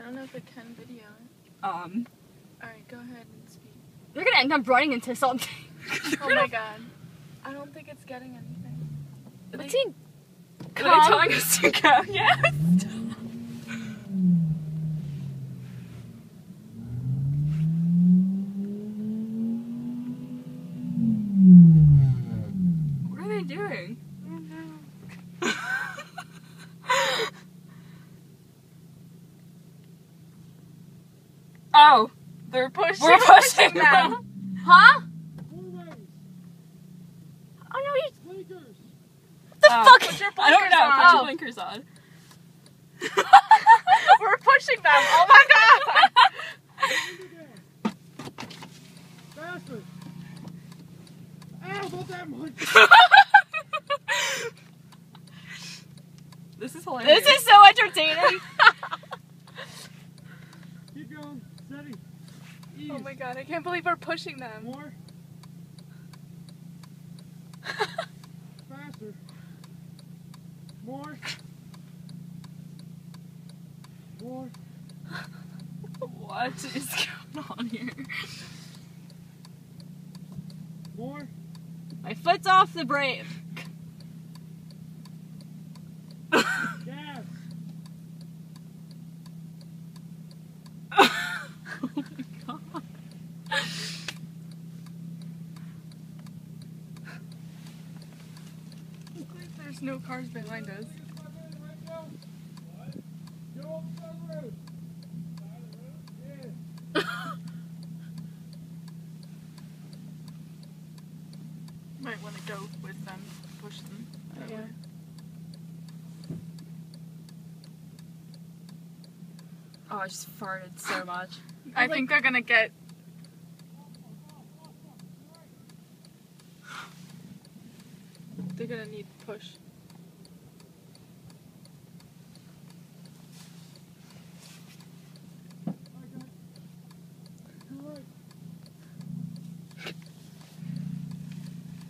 I don't know if it can video it. Alright, go ahead and speak. you're gonna end up running into something. Oh my god. I don't think it's getting anything. What's he? Are they telling us to go? Yes! What are they doing? Oh! They're pushing. We're pushing them. Huh? Oh no, you. Blinkers. What the fuck? Put your I don't blinkers know. on. Put your blinkers on. We're pushing them. Oh my god! Faster. Ow, not that much. This is hilarious. This is so entertaining. Keep going. Steady. Ease. Oh my god, I can't believe we're pushing them. More. Faster. More. More. What is going on here? More. My foot's off the brake. Gas. Oh my god. Looks like there's no cars behind us. Go up the road. Yeah. Might want to go with them, push them. Yeah. Oh, I just farted so much. I think they're gonna get. They're gonna need push.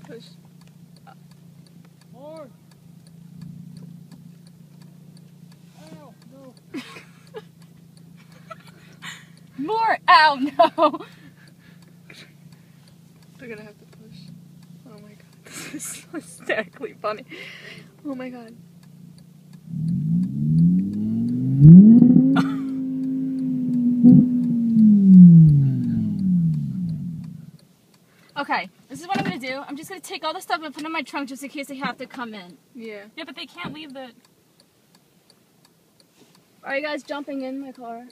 Push. More. Ow, no. More! Ow, no! They're gonna have to push. Oh my god, this is so hysterically funny. Oh my god. Okay, this is what I'm gonna do. I'm just gonna take all the stuff and put it in my trunk just in case they have to come in. Yeah. Yeah, but they can't leave the... Are you guys jumping in my car?